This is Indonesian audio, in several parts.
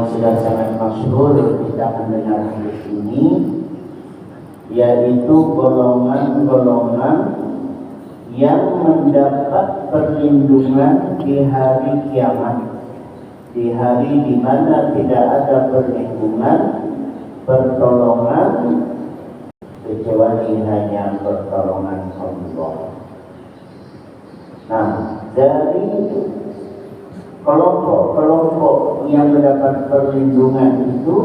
yang sudah sangat masyhur kita mendengar hadis ini, yaitu golongan-golongan yang mendapat perlindungan di hari kiamat, di hari di mana tidak ada perlindungan, pertolongan kecuali hanya pertolongan Allah. Nah, dari kelompok-kelompok yang mendapat perlindungan itu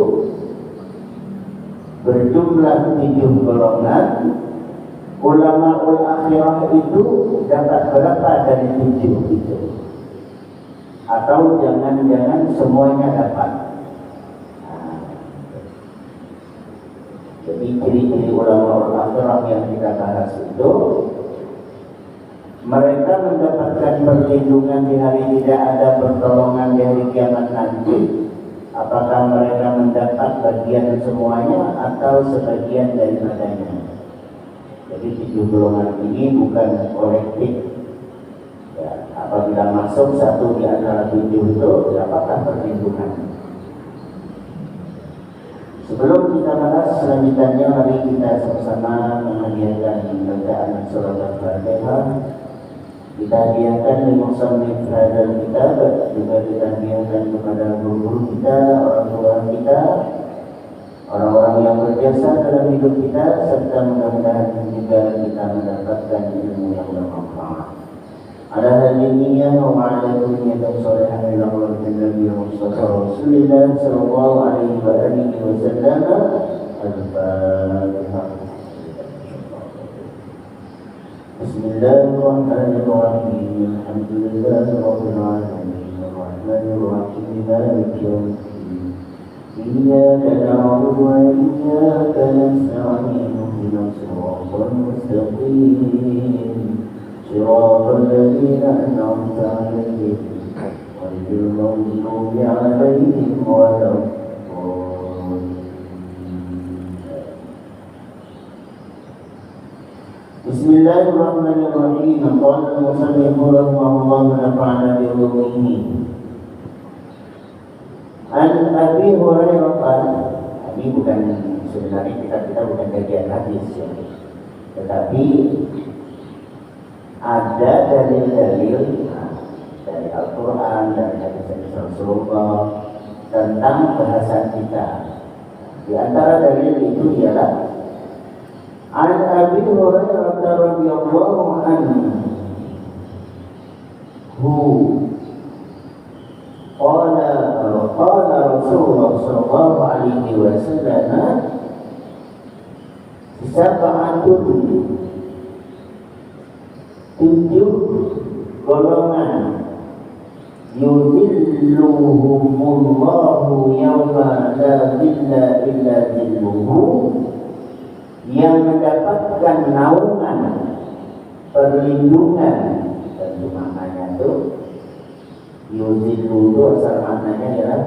berjumlah 7 golongan. Ulama-ul akhirah itu dapat berapa dari 7 itu? Atau jangan-jangan semuanya dapat? Jadi ciri-ciri ulama-ul akhirah yang kita bahas itu, mereka mendapatkan perlindungan di hari tidak ada pertolongan di hari kiamat nanti. Apakah mereka mendapat bagian semuanya atau sebagian daripadanya? Jadi 7 golongan ini bukan kolektif. Ya, apabila masuk satu di antara 7 itu, dapatkan perlindungan. Sebelum kita bahas selanjutnya, mari kita sama-sama menghadiahkan bacaan surat Al-Fatihah. Kita hadiahkan di musannif hadal kitab, juga kita hadiahkan kepada guru kita, orang tua kita, orang-orang yang berjasa dalam hidup kita, serta mudah-mudahan juga kita mendapatkan ilmu yang bermanfaat. Ala hadiniya wa ala dunya dan solehan ila walakin Nabi Mustafa Rasulullah sallallahu alaihi wa alihi wa sallam. Al-Fatihah. Bismillahirrahmanirrahim. Alhamdulillahi rabbil alamin. Ar-Rahmanir Rahim. Maliki yaumiddin. إياك نعبد وإياك نستعين اهدنا الصراط المستقيم صراط الذين أنعمت عليهم غير المغضوب عليهم ولا الضالين. بسم الله الرحمن الرحيم. قال المصنف رحمه الله ونفعنا بعلومه. An Abi Hurairah, ini bukan sebenarnya kita bukan kajian hadis ya, tetapi ada dalil-dalil dari Al-Quran, dari hadis Rasulullah tentang bahasa kita. Di antara dalil itu ialah An Abi Hurairah radhiyallahu anhu قال رسول الله صلى الله عليه وسلم سبعة 7 golongan yudhilluhumullahu yawma la dhilla illa dhilluhu, yang mendapatkan naungan perlindungan. Dan maknanya itu yudhillu itu asal maknanya adalah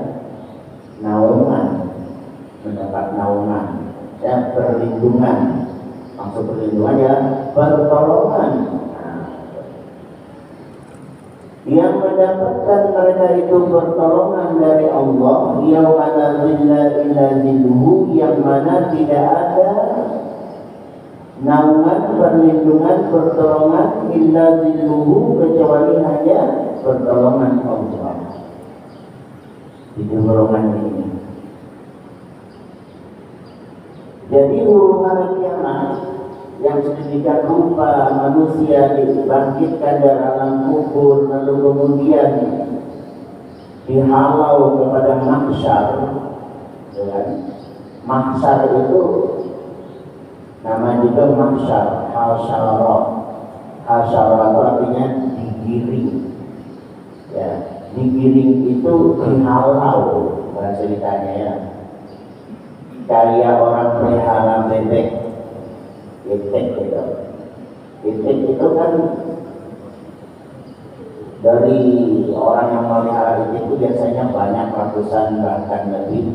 naungan, mendapat naungan dan perlindungan. Maksud perlindungan ya pertolongan. Yang mendapatkan mereka itu pertolongan dari Allah, yauma la dhilla illa dhilluhu, yang mana tidak ada naungan, perlindungan, pertolongan illa dhilluhu, kecuali hanya pertolongan Allah. Di golongan ini. Jadi huru hara kiamat yang sedemikian rupa manusia dibangkitkan dari alam kubur, lalu kemudian dihalau kepada mahsyar. Mahsyar itu nama juga mahsyar, hasyarah. Hasyarah itu artinya digiring. Ya, digiring itu dihalau bahasa ceritanya ya. Kayak orang pelihara bebek, itik gitu. Itik itu kan dari orang yang melihara itik itu biasanya banyak, ratusan bahkan lebih.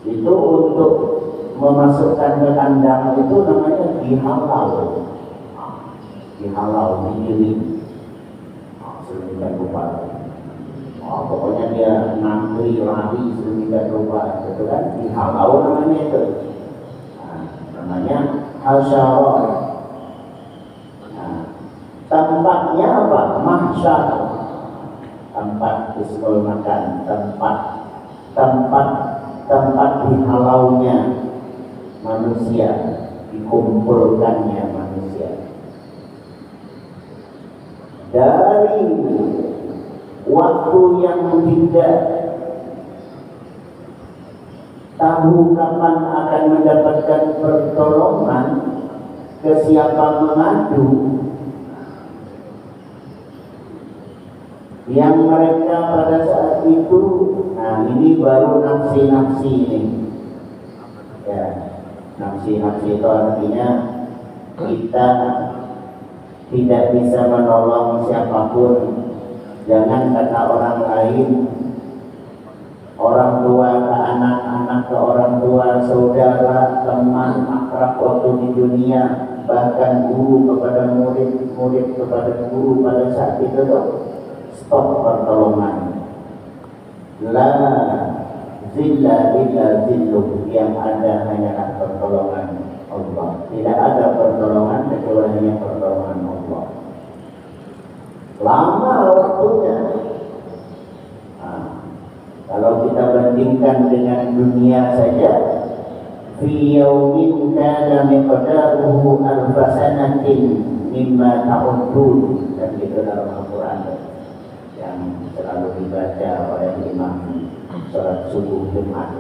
Itu untuk memasukkan ke kandang itu namanya dihalau, digiring. Sedemikian rupa. Oh, pokoknya dia ngantri lari sedemikian rupa, gitu kan? Dihalau namanya itu. Nah, namanya hasyarah. Nah, tempatnya apa? Mahsyar. Tempat iskul makan, tempat dihalaunya manusia, dikumpulkannya manusia. Dari waktu yang tidak tahu kapan akan mendapatkan pertolongan, ke siapa mengadu, yang mereka pada saat itu, nah ini baru nafsi-nafsi ini. Ya, nafsi-nafsi itu artinya kita tidak bisa menolong siapapun. Jangan kata orang lain, orang tua ke anak, anak ke orang tua, saudara, teman, akrab waktu di dunia, bahkan guru kepada murid, murid kepada guru pada saat itu tuh. Stop pertolongan. La zilla illa zilluh, yang ada hanyalah pertolongan Allah. Tidak ada pertolongan kecuali hanya pertolongan Allah. Lama waktunya. Nah, kalau kita bandingkan dengan dunia saja, fi yaumin kana miqdaruhu alfa sanatin mimma ta'udun, dan itu dalam Al-Quran yang selalu dibaca oleh imam salat subuh Jumat.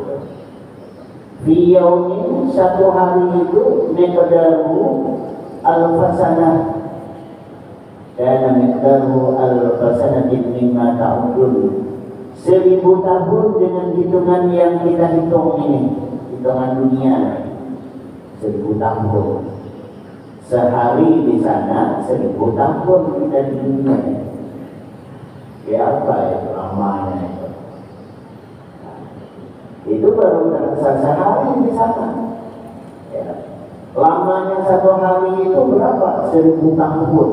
Fi yaumin, satu hari itu, miqdaruhu alfa sanah, dan miqdaruhu alfa sanatin mimma ta'udun, 1000 tahun dengan hitungan yang kita hitung ini, hitungan dunia, 1000 tahun. Sehari di sana, 1000 tahun kita di dunia. Ya apa ya lamanya itu? Nah, itu baru terasa sehari di sana. Ya. Lamanya satu hari itu berapa? 1000 tahun.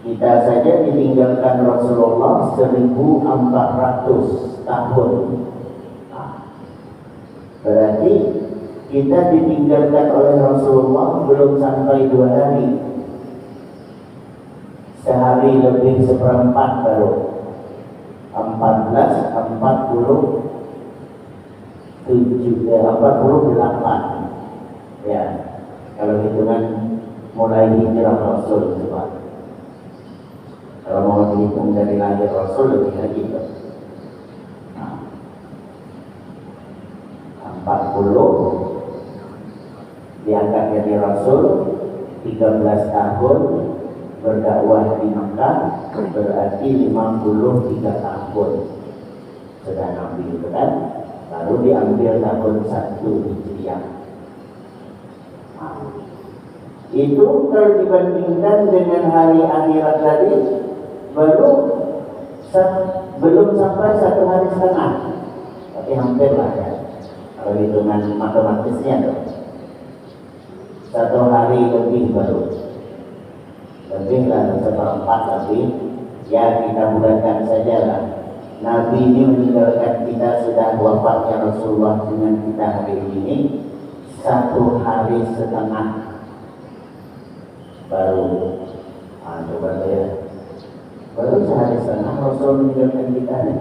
Kita saja ditinggalkan Rasulullah 1400 tahun. Nah, berarti kita ditinggalkan oleh Rasulullah belum sampai 2 hari. Sehari lebih seperempat baru. 48. Ya, kalau hitungan mulai hijrah Rasul coba. Kalau mau dihitung dari lahir Rasul lebih lagi. Nah, 40 diangkat jadi Rasul, 13 tahun berdakwah di Mekah, berarti 53 tahun sudah Nabi itu kan, baru diambil tahun 1 Hijriah. Nah, itu kalau dibandingkan dengan hari akhirat tadi, belum sampai 1 hari setengah, tapi hampir lah ya, kalau hitungan matematisnya tuh 1 hari lebih baru. Lebih lah seperempat, tapi ya kita bulatkan saja lah. Nabi ini meninggalkan kita, sudah wafatnya Rasulullah dengan kita hari ini 1 hari setengah baru. Coba ya, baru 1 hari setengah Rasul meninggalkan kita nih.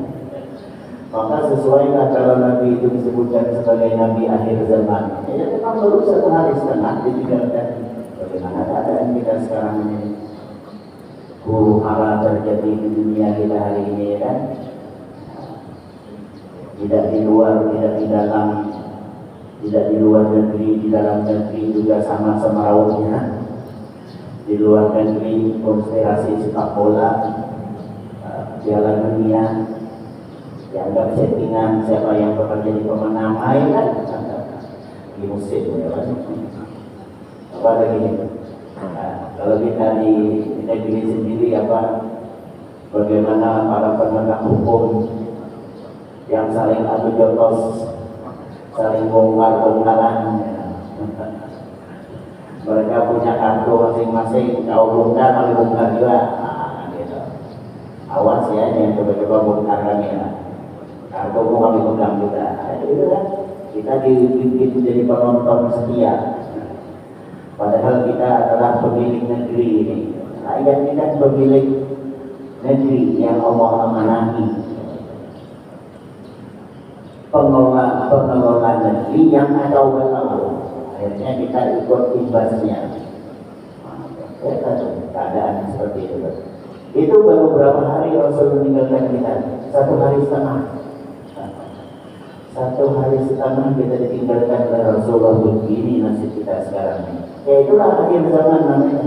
Maka sesuailah kalau Nabi itu disebutkan sebagai Nabi akhir zaman. Ya memang baru 1 hari setengah ditinggalkan. Bagaimana keadaan kita sekarang ini? Huru hara terjadi di dunia kita hari ini, kan? Tidak di luar, tidak di dalam, tidak di luar negeri, di dalam negeri juga sama semerautnya. Di luar negeri konspirasi sepak bola, Piala Dunia, dianggap settingan siapa yang bakal jadi pemenang, kan? Di musim ya, kan? Apa lagi nih? Nah, kalau kita di negeri sendiri bagaimana para penegak hukum yang saling adu jotos, saling bongkar-bongkaran. Mereka punya kartu masing-masing, kau bongkar, kau bongkar juga. Nah, gitu. Awas ya, yang coba-coba bongkar kami ya. Kartu kami pegang juga. Itu kan kita dibikin jadi penonton setia. Padahal kita adalah pemilik negeri ini. Rakyat kita pemilik negeri yang Allah amanahi. Pengelola negeri yang ada Allah. Akhirnya kita ikut imbasnya. Keadaan seperti itu. Itu baru berapa hari Rasul meninggalkan kita? 1 hari setengah. 1 hari setengah kita ditinggalkan oleh Rasulullah. Begini nasib kita sekarang ini. Ya itulah akhir zaman namanya.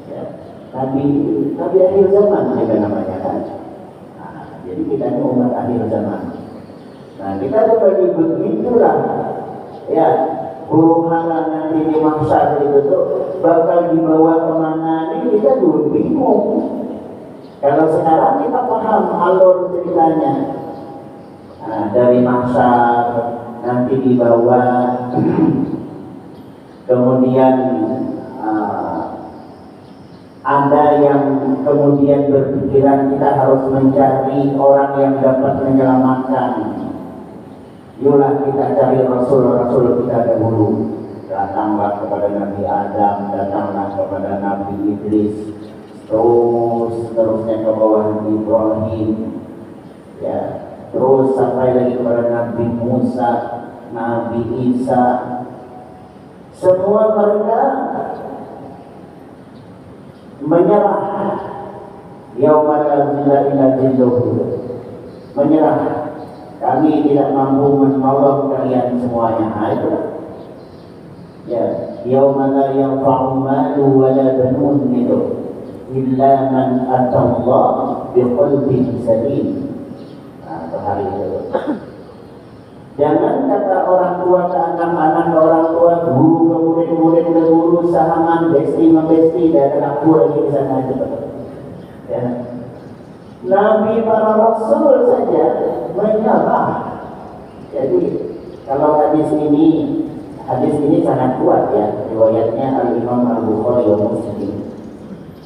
Ya, Nabi akhir zaman juga namanya kan. Nah, jadi kita ini umat akhir zaman. Nah kita berbagi begitulah. Ya, huru hara nanti di mahsyar itu tuh bakal dibawa kemana ini kita dulu bingung. Kalau sekarang kita paham alur ceritanya. Nah, dari mahsyar nanti dibawa kemudian ada yang kemudian berpikiran kita harus mencari orang yang dapat menyelamatkan. Yolah kita cari Rasul kita dahulu. Datanglah kepada Nabi Adam, datanglah kepada Nabi Idris, terusnya ke bawah Nabi Ibrahim, ya, terus sampai lagi kepada Nabi Musa, Nabi Isa. Semua mereka menyerah. Yaumul menyerah. Kami tidak mampu menolong kalian semuanya. Itu ya, yauma la yanfa'u malu wa la banun itu illa man atallah biqalbin salim. Nah, hari itu. Jangan kata orang tua ke anak-anak, orang tua guru ke murid-murid ke guru, sahaman, besti, dan aku lagi di sana aja. Ya. Nabi para Rasul saja menyerah. Jadi kalau hadis ini sangat kuat ya, riwayatnya Al-Imam Al-Bukhari wa Muslim.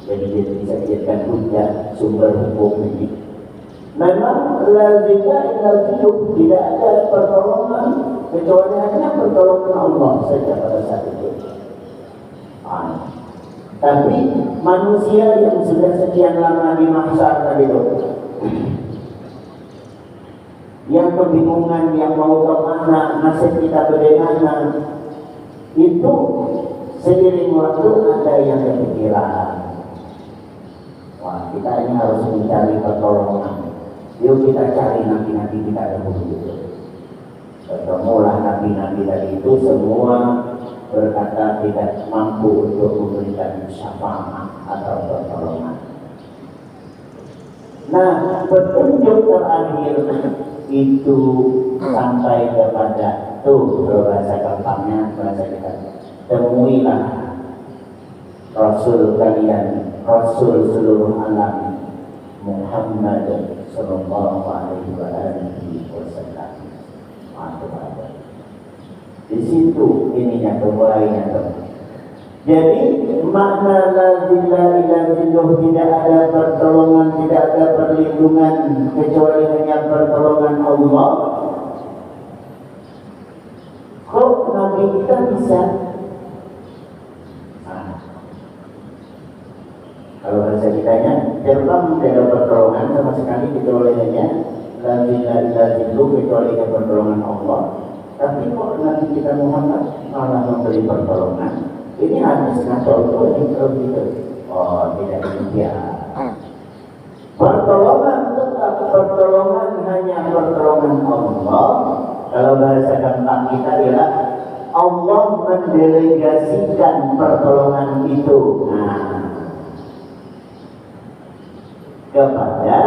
Jadi dia bisa dijadikan hujjah sumber hukum ini. Memang lazimnya ilal tidak ada pertolongan kecuali hanya pertolongan Allah saja pada saat itu. Tapi manusia yang sudah sekian lama di mahsyar tadi itu, yang kebingungan, yang mau kemana, nasib kita bagaimana, itu seiring waktu ada yang kepikiran. Wah, kita ini harus mencari pertolongan. Yuk kita cari nabi-nabi kita dahulu. Ketemulah nabi-nabi tadi itu semua berkata tidak mampu untuk memberikan syafaat atau pertolongan. Nah, petunjuk terakhir itu sampai kepada bahasa gampangnya, bahasa kita, temuilah Rasul kalian, Rasul seluruh alam, Muhammad sallallahu alaihi wasallam. Di situ ininya mulainya. Jadi makna la ilaha illallah tidak ada pertolongan, tidak ada perlindungan kecuali hanya pertolongan Allah. Kok Nabi kita bisa? Kalau bahasa kitanya, terbang tidak ada pertolongan sama sekali kecuali hanya la ilaha illallah kecuali hanya pertolongan Allah. Tapi kok Nabi kita Muhammad malah memberi pertolongan? Ini hadis contoh ini gitu. Oh, tidak demikian. Pertolongan tetap pertolongan hanya pertolongan Allah. Kalau bahasa gampang kita ialah Allah mendelegasikan pertolongan itu kepada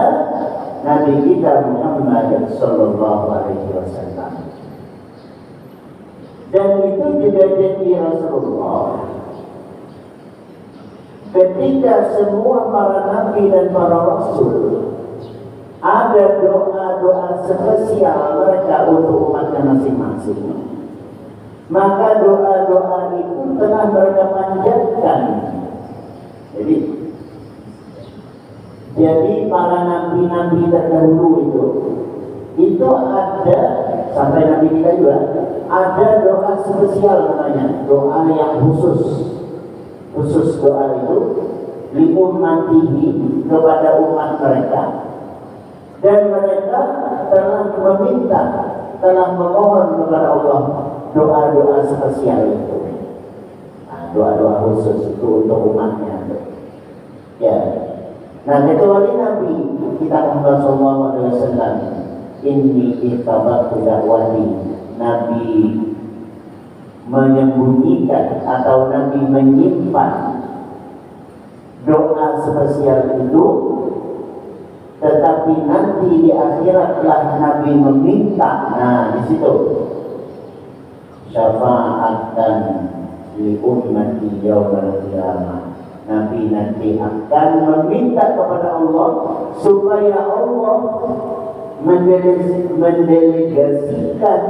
Nabi kita Muhammad sallallahu alaihi wasallam. Dan itu juga janji Rasulullah. Ketika semua para nabi dan para rasul ada doa-doa spesial mereka untuk umatnya masing-masing, maka doa-doa itu telah mereka panjatkan. Jadi Jadi para nabi-nabi terdahulu itu ada, sampai nabi kita juga ada doa spesial namanya, doa yang khusus doa itu li ummatihi, kepada umat mereka, dan mereka telah meminta, telah memohon kepada Allah doa-doa spesial itu. Nah, doa-doa khusus itu untuk umatnya. Ya. Nah, kecuali Nabi kita Muhammad SAW, ini itabatu dakwati, Nabi menyembunyikan atau Nabi menyimpan doa spesial itu, tetapi nanti di akhiratlah Nabi meminta. Nah, di situ syafaatan li ummati yaumil qiyamah. Nabi nanti akan meminta kepada Allah supaya Allah mendelegasikan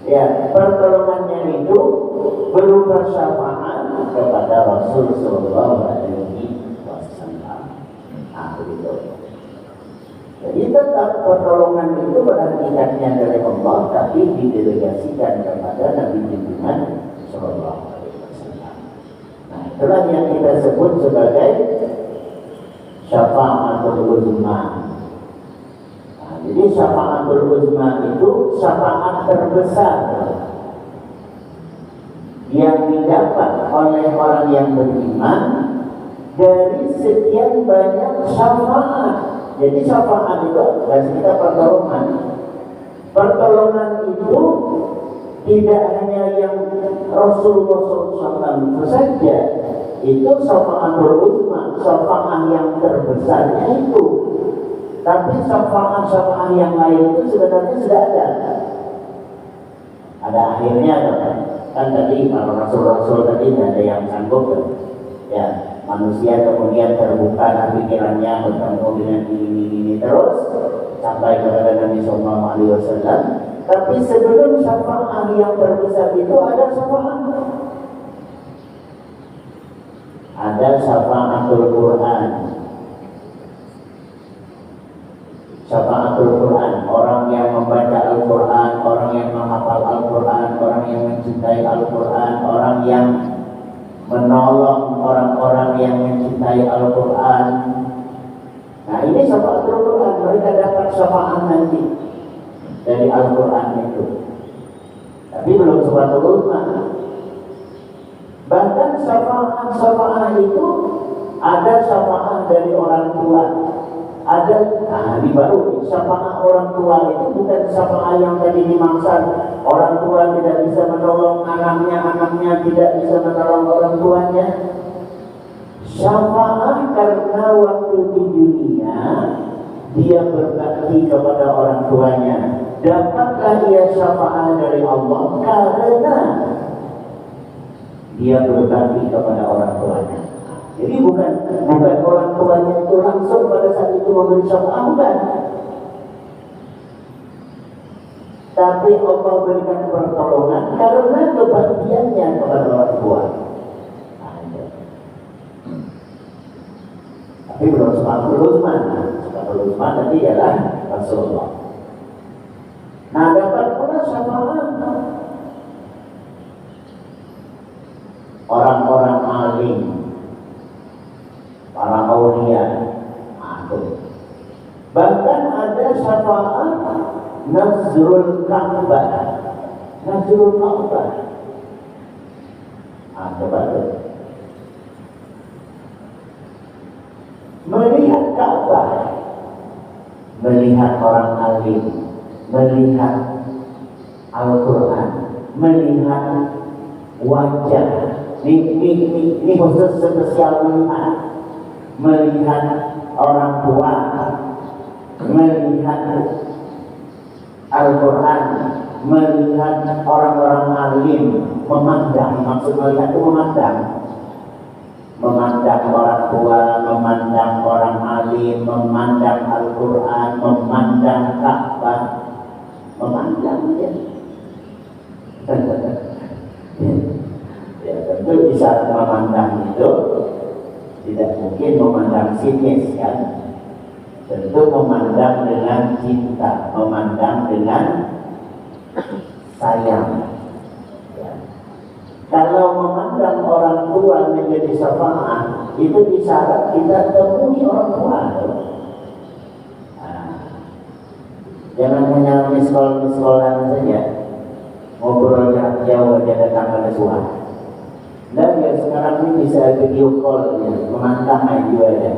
ya pertolongannya itu berupa syafaat kepada Rasul sallallahu alaihi wasallam. Nah, begitu. Jadi tetap pertolongan itu pada hakikatnya dari Allah, tapi didelegasikan kepada Nabi junjungan sallallahu alaihi wasallam. Nah, itulah yang kita sebut sebagai syafaatul uzma. Jadi syafaatul uzma itu syafaat terbesar yang didapat oleh orang yang beriman dari sekian banyak syafaat. Jadi syafaat itu bahasa kita pertolongan. Pertolongan itu tidak hanya yang Rasulullah SAW saja. Itu syafaatul uzma, syafaat yang terbesarnya itu. Tapi syafaat-syafaat yang lain itu sebenarnya sudah ada. Ada akhirnya kan tadi kalau Rasul-Rasul tadi tidak ada yang sanggup ya, manusia kemudian terbuka pikirannya bertemu dengan ini terus sampai kepada Nabi Sallallahu Alaihi Wasallam. Tapi sebelum syafaat yang terbesar itu ada syafaat. Ada syafaatul Quran. Syafaatul Quran, orang yang membaca Al-Quran, orang yang menghafal Al-Quran, orang yang mencintai Al-Quran, orang yang menolong orang-orang yang mencintai Al-Quran. Nah, ini syafaatul Quran, mereka dapat syafaat nanti dari Al-Quran itu. Tapi belum syafaatul uzma. Bahkan syafaat itu ada syafaat dari orang tua. Ada, nah ini baru syafaat orang tua itu bukan syafaat yang tadi dimaksud. Orang tua tidak bisa menolong anaknya, anaknya tidak bisa menolong orang tuanya. Syafaat karena waktu di dunia dia berbakti kepada orang tuanya, dapatlah ia syafaat dari Allah karena dia berbakti kepada orang tuanya. Jadi bukan orang tuanya itu langsung pada saat itu memberi syafaat, bukan. Tapi Allah berikan pertolongan karena kebaktiannya kepada orang tua. Tapi belum syafaat uzma. Syafaat uzma tadi ialah Rasulullah. Nah, dapat pula syafaat orang-orang alim, para aulia. Bahkan ada syafaat Nazrul Ka'bah. Nazrul Ka'bah. Coba tuh. Melihat Ka'bah, melihat orang alim, melihat Al-Quran, melihat wajah. Ini khusus spesial melihat orang tua, melihat Al-Quran, melihat orang-orang alim, memandang, maksud melihat itu memandang orang tua, memandang orang alim, memandang Al-Quran, memandang Ka'bah, memandang ya. Ya, tentu di saat memandang itu, di Tidak mungkin memandang sinis kan. Tentu memandang dengan cinta, memandang dengan sayang. Ya. Kalau memandang orang tua menjadi syafaat, itu isyarat kita temui orang tua. Nah, jangan hanya miskol-miskolan saja, ngobrol jarak jauh aja datang ke tua. Dan ya sekarang ini bisa video call, ya, memandang juga ya.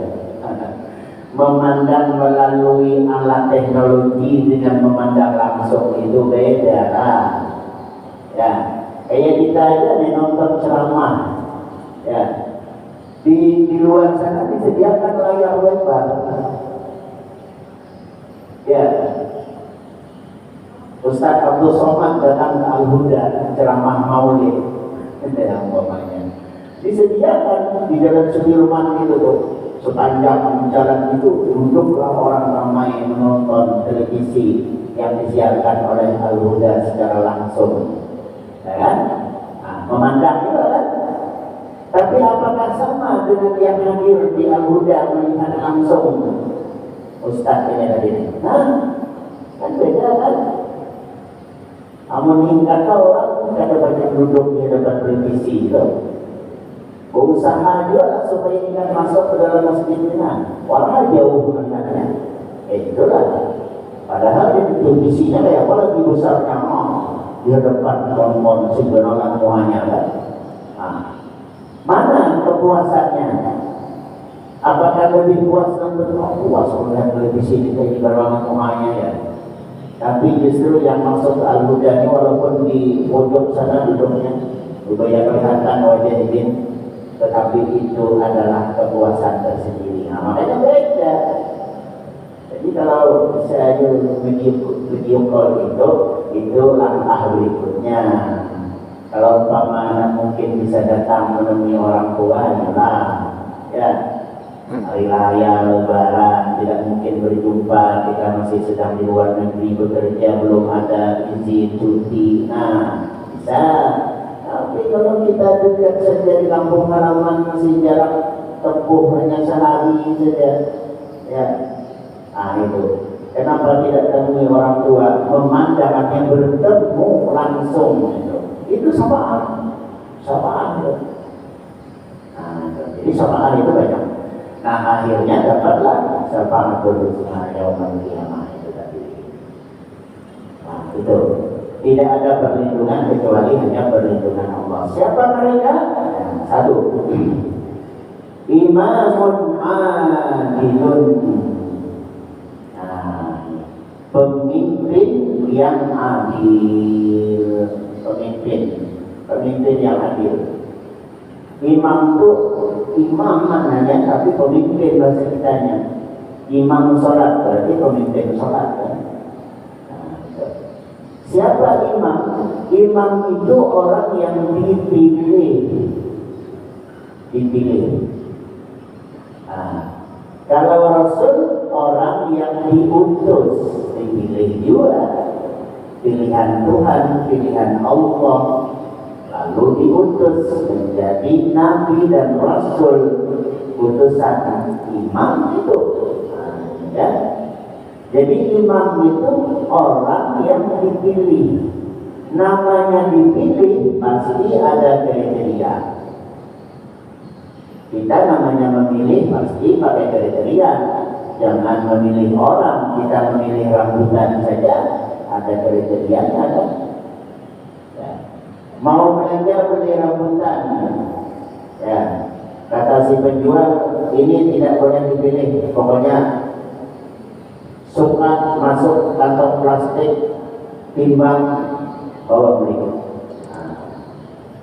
Memandang melalui alat teknologi dengan memandang langsung itu beda lah. Ya, kayak kita aja nih nonton ceramah, ya di luar sana disediakan layar lebar. Ya, Ustaz Abdul Somad datang ke Al-Huda ceramah Maulid, yang umpamanya disediakan di dalam Sudirman itu tuh. Sepanjang jalan itu duduklah orang ramai menonton televisi yang disiarkan oleh Al-Huda secara langsung, ya kan? Nah, memandang itu kan. Tapi apakah sama dengan yang hadir di Al-Huda melihat langsung Ustaz ini tadi? Nah, kan beda kan? Namun kata orang kada banyak duduk di depan televisi itu. Usaha juga lah supaya kita masuk ke dalam masjid ini. Walau jauh melihatnya, itulah. Padahal di televisinya kayak apa lagi besarnya, di depan nonton sebenarnya semuanya kan. Nah, mana kepuasannya? Apakah lebih puas dan puas melihat televisi di dalam semuanya ya? Tapi justru yang masuk ke Al-Huda ini walaupun di pojok sana duduknya, supaya kelihatan wajah ini. Tetapi itu adalah kepuasan tersendiri. Nah, makanya beda. Jadi kalau saya video call itu langkah berikutnya. Kalau umpama mungkin bisa datang menemui orang tua, ya hari raya Lebaran tidak mungkin berjumpa, kita masih sedang di luar negeri bekerja, belum ada izin cuti. Nah, bisa. Tapi kalau kita dekat saja di kampung halaman masih jarak tempuh hanya sehari saja, ya, nah itu. Kenapa tidak temui orang tua, memandangnya bertemu langsung itu samaan itu. Nah, jadi samaan itu banyak. Nah akhirnya dapatlah samaan berusaha yaumul qiyamah itu tadi. Nah itu. Tidak ada perlindungan kecuali hanya perlindungan Allah. Siapa mereka? Satu, imamun adilun. Nah, pemimpin yang adil. Pemimpin yang adil. Imam itu imam maknanya, tapi pemimpin bahasa kitanya. Imam sholat berarti pemimpin sholat kan? Siapa imam? Imam itu orang yang dipilih. Nah, kalau Rasul orang yang diutus, dipilih juga. Pilihan Tuhan, pilihan Allah, lalu diutus menjadi Nabi dan Rasul, utusan imam itu. Nah, ya. Jadi imam itu orang yang dipilih. Namanya dipilih pasti ada kriteria. Kita namanya memilih pasti pakai kriteria. Jangan memilih orang, kita memilih rambutan saja ada kriterianya kan. Ya. Mau belanja beli rambutan, ya kata si penjual ini tidak boleh dipilih, pokoknya suka masuk kantong plastik, timbang, bawa beli. Nah,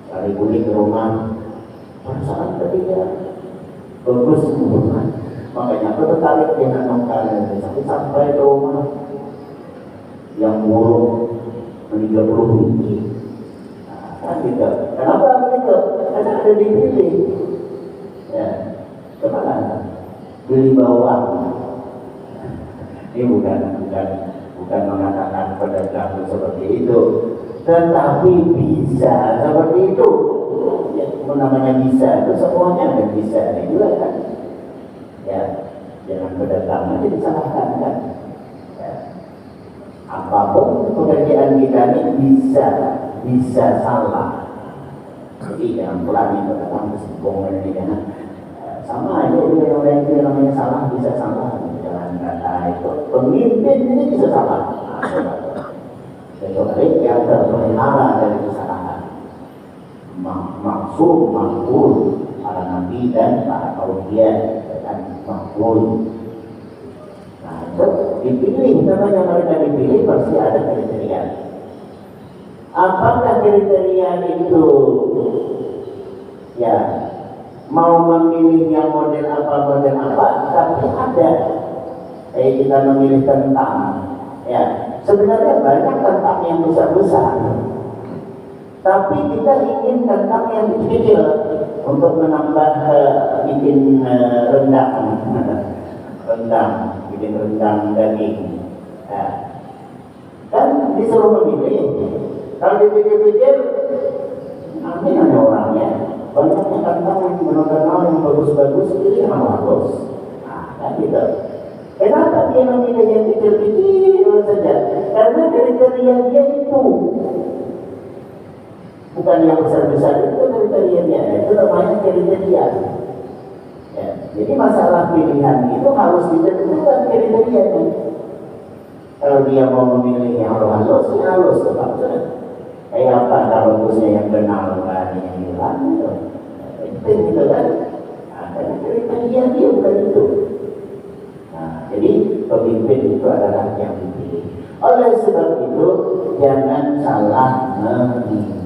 kali beli ke rumah, perasaan ketiga bagus hubungan. Makanya aku tertarik dengan nongkar tapi sampai ke rumah yang buruk 30 biji. Nah, kan gitu. Kenapa begitu? Karena ada dipilih. Ya, kemana? Beli bawang. Ini bukan mengatakan pedagang seperti itu, tetapi bisa seperti itu. Ya. namanya bisa, itu semuanya ada bisa juga kan. Ya, jangan berdatang aja disalahkan kan. Ya. Apapun pekerjaan kita ini bisa salah. Jadi jangan pulang berdatang kesimpungan ini kan. Sama aja juga yang lain itu namanya salah bisa salah. Jangan kata itu pemimpin ini bisa salah. Kecuali yang terpelihara dari kesalahan. Maksud makbul para nabi dan para aulia dan makbul. Nah, itu dipilih, namanya mereka dipilih pasti ada kriteria. Apakah kriteria itu ya mau memilih yang model apa, tapi ada. Kita memilih tentang, ya sebenarnya banyak tentang yang besar-besar, tapi kita ingin tentang yang kecil untuk menambah bikin rendang, bikin rendang daging. Ya. Kan disuruh memilih. Kalau dipikir-pikir, nanti ada orangnya. Banyaknya tentang yang benar-benar yang bagus-bagus itu yang bagus. Nah, kan gitu. Kenapa dia memilih yang kecil-kecil saja? Karena kriteria dia itu bukan yang besar-besar, itu kriterianya. Itu namanya kriteria. Ya, jadi masalah pilihan itu harus ditentukan kriterianya. Kalau dia mau memilih yang halus, ya halus tetap. Kayak apa kalau bagusnya yang kenal kan yang hilang itu? Itu gitu kan? Ada kriteria dia bukan itu. Nah, jadi pemimpin itu adalah yang dipilih. Oleh sebab itu jangan salah memilih.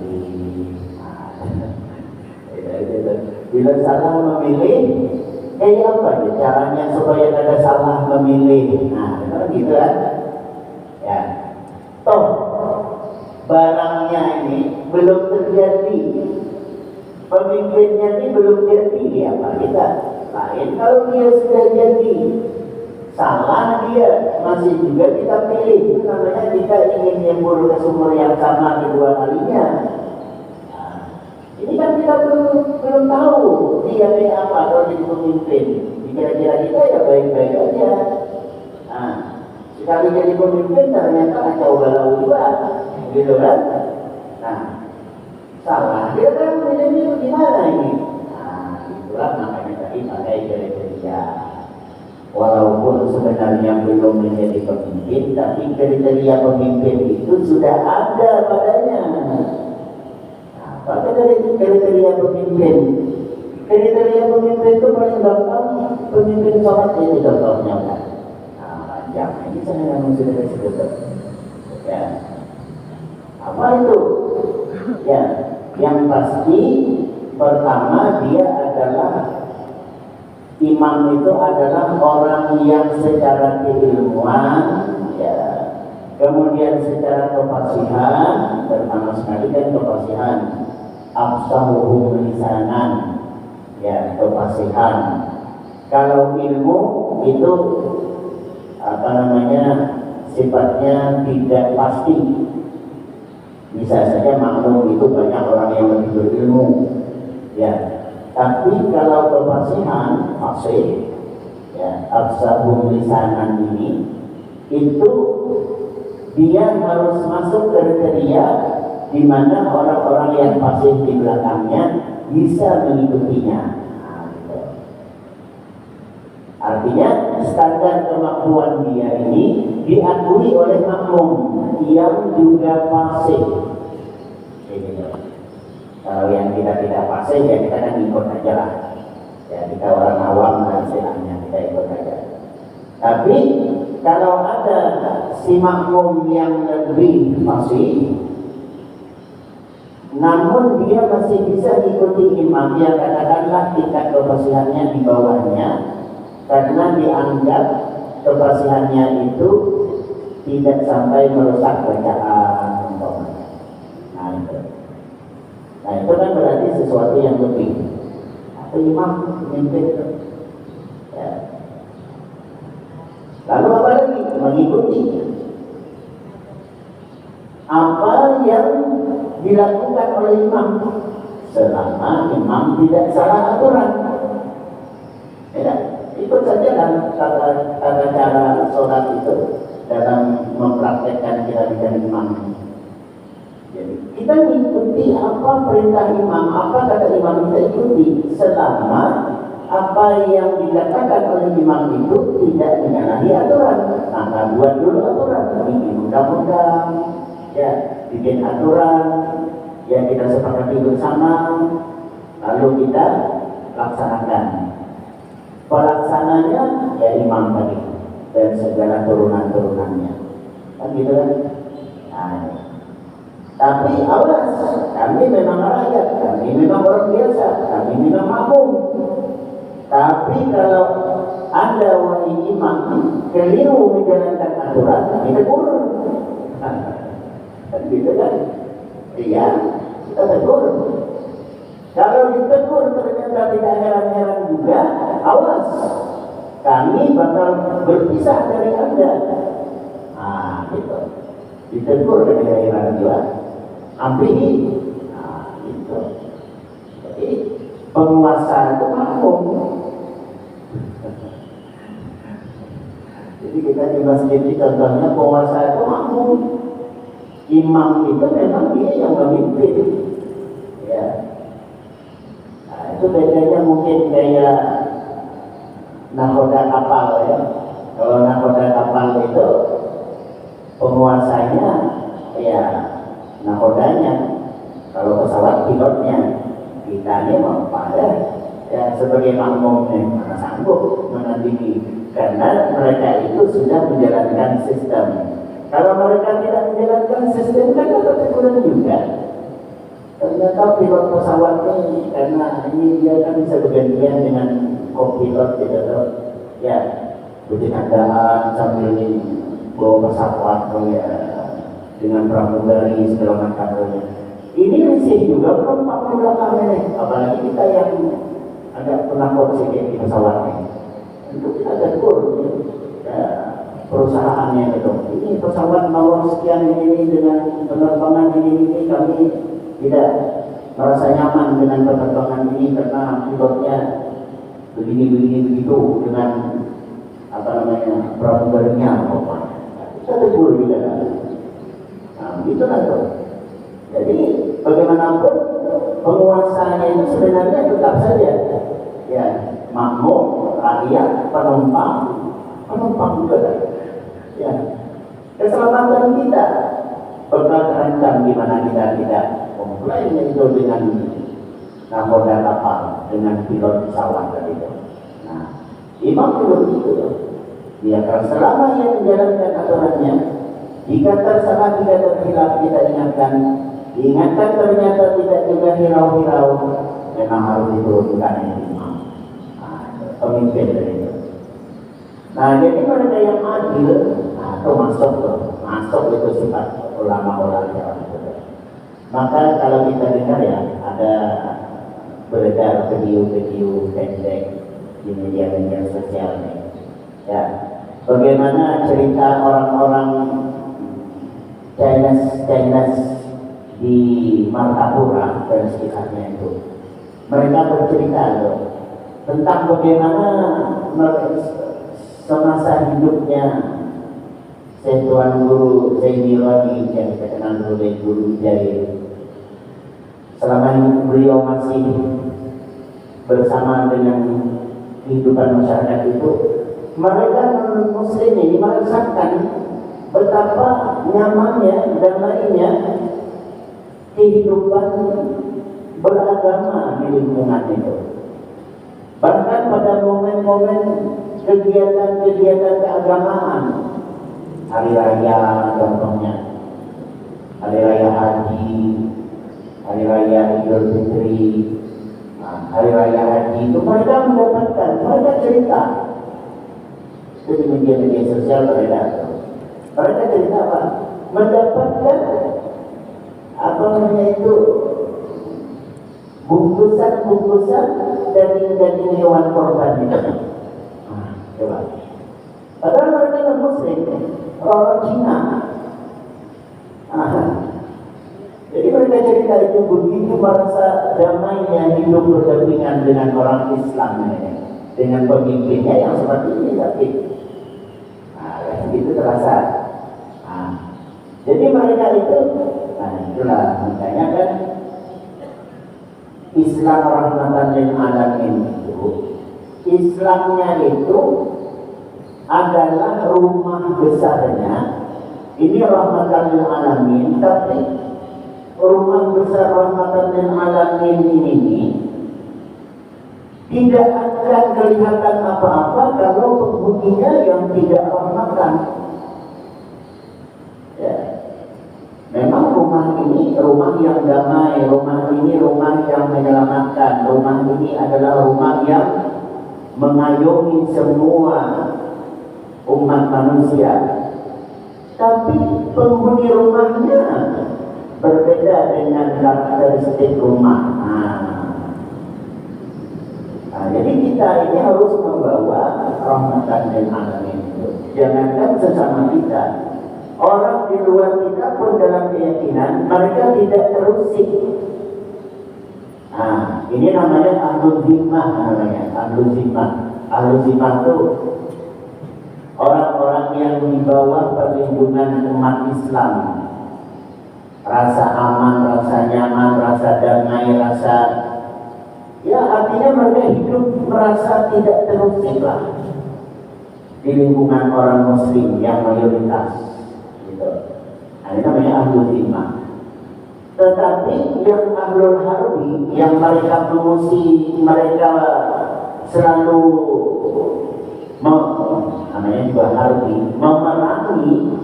Bila salah memilih, kayak apa nih caranya supaya tidak salah memilih? Nah, gitu kan? Ya, toh barangnya ini belum terjadi, pemimpinnya ini belum jadi, apa kita? Lain kalau dia sudah jadi, salah dia masih juga kita pilih. Itu namanya kita ingin nyembur ke sumur yang sama kedua kalinya. Nah, ini kan kita belum tahu dia kayak apa kalau jadi pemimpin. Kira-kira kita ya baik-baik aja. Nah, sekali jadi pemimpin ternyata kacau balau juga, gitu kan? Nah, salah dia kan ini gimana ini? Nah, itulah makanya tadi pakai kriteria. Walaupun sebenarnya belum menjadi pemimpin, tapi kriteria pemimpin itu sudah ada padanya. Nah, pada kriteria pemimpin, kriteria pemimpin itu paling gampang pemimpin sholat itu contohnya kan. Nah, jangan ini saya yang sudah disebutkan. Ya, apa itu? Ya, yang pasti pertama dia adalah imam itu adalah orang yang secara keilmuan, ya, kemudian secara kefasihan, pertama sekali kan kefasihan, afsahuhum lisanan, ya, kefasihan. Kalau ilmu itu apa namanya sifatnya tidak pasti. Bisa saja makmum itu banyak orang yang lebih berilmu, ya. Tapi kalau kefasihan, fasih, ya, afsahum lisanan ini, itu dia harus masuk kriteria di mana orang-orang yang fasih di belakangnya bisa mengikutinya. Nah, gitu. Artinya standar kemampuan dia ini diakui oleh makmum yang juga fasih. Kalau yang kita tidak fasih ya kita kan ikut aja lah. Ya kita orang awam dan istilahnya kita ikut aja. Tapi kalau ada si makmum yang lebih fasih, namun dia masih bisa ikuti imam, ya katakanlah tingkat kefasihannya di bawahnya, karena dianggap kefasihannya itu tidak sampai merusak bacaan. Nah itu kan berarti sesuatu yang lebih. Atau imam memimpin itu. Ya. Lalu apa lagi? Mengikuti apa yang dilakukan oleh imam. selama imam tidak salah aturan. Ya, ikut saja dalam tata cara sholat itu dalam mempraktekkan kehadiran imam. Jadi kita mengikuti apa perintah imam, apa kata imam kita ikuti selama apa yang dikatakan oleh imam itu tidak menyalahi aturan. Maka buat dulu aturan, bikin undang-undang, ya, bikin aturan, ya kita sepakati bersama, lalu kita laksanakan. Pelaksananya ya imam tadi dan segala turunan-turunannya, kan gitu kan? Nah, tapi awas, kami memang rakyat, kami memang orang biasa, kami memang makmum. Tapi kalau ada wahai imam keliru menjalankan aturan, kami tegur. Kan gitu kan? Iya, kita tegur. Kalau ditegur ternyata tidak heran-heran juga, awas, kami bakal berpisah dari Anda. Nah, gitu. Ditegur dari heran juga. Ambil. Nah, gitu. Jadi penguasa itu makmum. Jadi kita di masjid ini contohnya penguasa itu makmum. Imam itu memang dia yang memimpin. Ya. Nah, itu bedanya mungkin kayak nakoda kapal ya. Kalau nakoda kapal itu penguasanya ya nakodanya, kalau pesawat pilotnya. Kita ini mau pada ya sebagai makmumnya mana sanggup menandingi, karena mereka itu sudah menjalankan sistem. Kalau mereka tidak menjalankan sistem kan dapat teguran juga. Ternyata pilot pesawat ini, karena ini dia kan bisa bergantian dengan kopilot gitu, ya bercandaan sambil bawa pesawat ya, dengan pramugari segala macamnya. Ini risih juga penumpang di belakang ini, apalagi kita yang agak penakut sedikit di pesawat ini. Untuk kita tegur ya, perusahaannya itu. Ini pesawat bawa sekian ini dengan penerbangan ini kami tidak merasa nyaman dengan penerbangan ini karena pilotnya begini begitu dengan apa namanya pramugarinya. Kita tegur juga. Nah, gitu lah tuh. Jadi bagaimanapun penguasanya itu sebenarnya tetap saja ya makmum, rakyat, penumpang juga ya. Keselamatan kita bakal terancam di mana kita tidak memulainya itu dengan nakoda kapal, dengan pilot pesawat tadi itu. Nah, imam itu begitu. Dia akan selama ia menjalankan aturannya, jika tersalah, jika terhilaf, kita ingatkan ternyata tidak juga hirau-hirau, memang harus diturunkan imam. Nah, pemimpin dari itu. Nah, jadi mereka yang adil, nah, itu masuk itu sifat ulama-ulama itu. Maka kalau kita dengar ya, ada beredar video-video pendek di media-media sosial ini. Ya, bagaimana cerita orang-orang Chinese di Martapura dan sekitarnya itu. Mereka bercerita loh tentang bagaimana semasa hidupnya Tuan Guru Zaini Rodi yang kita kenal sebagai Guru Jair. Selama beliau masih bersama dengan kehidupan masyarakat itu, mereka non-muslim ini merasakan betapa nyamannya, damainya kehidupan beragama di lingkungan itu. Bahkan pada momen-momen kegiatan-kegiatan keagamaan, hari raya contohnya, hari raya haji, hari raya Idul Fitri, hari raya haji itu mereka mendapatkan, mereka cerita itu di media-media sosial mereka cerita apa? Mendapatkan apa namanya itu bungkusan daging hewan korban itu. Coba. Padahal mereka non muslim, orang Cina. Jadi mereka cerita mereka itu begitu merasa damainya hidup berdampingan dengan orang Islam, dengan pemimpinnya yang seperti ini, tapi itu terasa. Jadi mereka itu, itulah makanya kan Islam rahmatan lil alamin itu, Islamnya itu adalah rumah besarnya. Ini rahmatan lil alamin, tapi rumah besar rahmatan lil alamin ini tidak akan kelihatan apa-apa kalau penghuninya yang tidak rahmatan. Ya. Memang rumah ini rumah yang damai, rumah ini rumah yang menyelamatkan, rumah ini adalah rumah yang mengayomi semua umat manusia. Tapi penghuni rumahnya berbeda dengan karakteristik rumah. Jadi kita ini harus membawa rahmatan lil alamin. Jangankan sesama kita, orang di luar kita pun dalam keyakinan mereka tidak terusik. Ini namanya ahlul zimmah, ahlul zimmah. Ahlul zimmah itu orang-orang yang di bawah perlindungan umat Islam. Rasa aman, rasa nyaman, rasa damai, rasa, ya artinya mereka hidup merasa tidak terusik lah di lingkungan orang muslim yang mayoritas gitu. Ini namanya ahlul zimmah. Tetapi yang ahlul harbi, yang mereka mengungsi, mereka selalu namanya juga harbi, memerangi.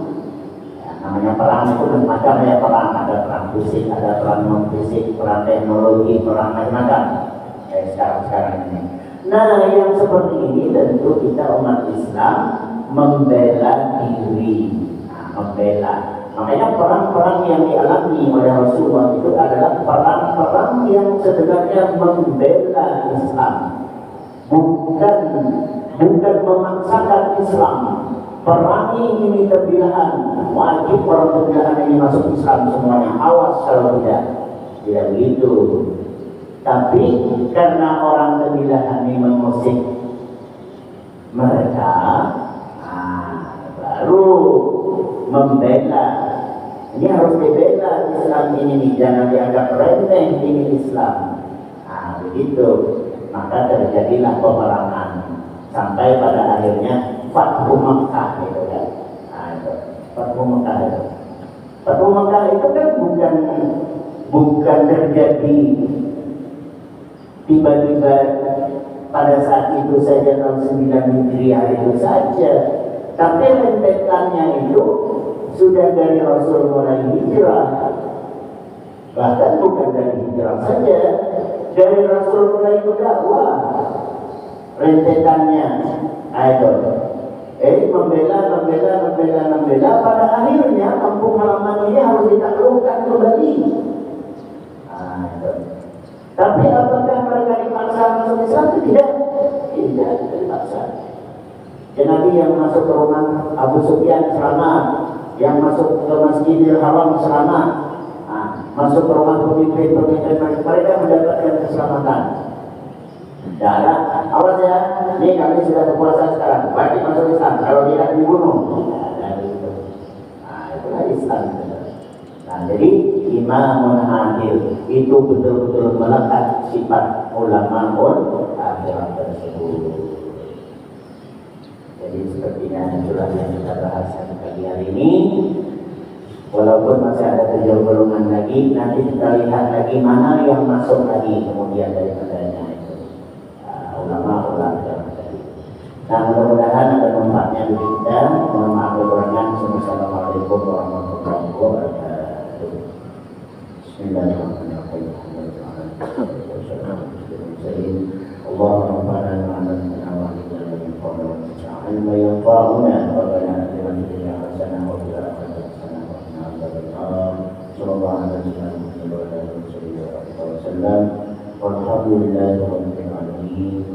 Namanya perang itu macam ya, perang, ada perang fisik, ada perang non fisik, perang teknologi, perang macam-macam sekarang ini. Nah, yang seperti ini tentu kita umat Islam membela diri, membela. Makanya perang-perang yang dialami oleh Rasulullah itu adalah perang-perang yang sebenarnya membela Islam, bukan memaksakan Islam. Perangi ini terbilaan, wajib orang terbilaan ini masuk Islam semuanya. Awas kalau tidak begitu. Tapi karena orang terbilaan ini mengusik mereka, baru membela. Ini harus dibela Islam ini, jangan dianggap remeh ini Islam. Begitu, maka terjadilah peperangan sampai pada akhirnya Fathu Makkah itu kan. Fathu Makkah itu. Fathu Makkah itu kan bukan terjadi tiba-tiba pada saat itu saja tahun 9 Hijriah itu saja. Tapi rentetannya itu sudah dari Rasul mulai hijrah. Bahkan bukan dari hijrah saja, dari Rasul mulai berdakwah. Rentetannya membela, pada akhirnya kampung halaman ini harus ditaklukkan kembali. Tapi apakah mereka dipaksa masuk Islam? Tidak dipaksa. Nabi yang masuk ke rumah Abu Sufyan selamat, yang masuk ke Masjidil Haram selamat, masuk ke rumah pemimpin mereka mendapatkan keselamatan. Darah, awas ya, ini kami sudah berpuasa sekarang, wajib masuk Islam, kalau tidak dibunuh. Itulah Islam. Jadi imamun adil itu betul-betul melekat sifat ulama akhirat tersebut. Jadi sepertinya itulah yang kita bahas pagi hari ini. Walaupun masih ada 7 golongan lagi, nanti kita lihat lagi mana yang masuk lagi kemudian daripadanya itu ulama tadi. Nah, mudah-mudahan ada manfaatnya bagi kita. Mohon maaf kekurangan. Assalamualaikum warahmatullahi wabarakatuh. Bismillahirrahmanirrahim. Allahumma barik ilmu yanfa'una wa barik ilmu yang hasanah wa barik hasanah wa hasanah. Sallallahu alaihi wasallam. Walhamdulillahirabbil alamin.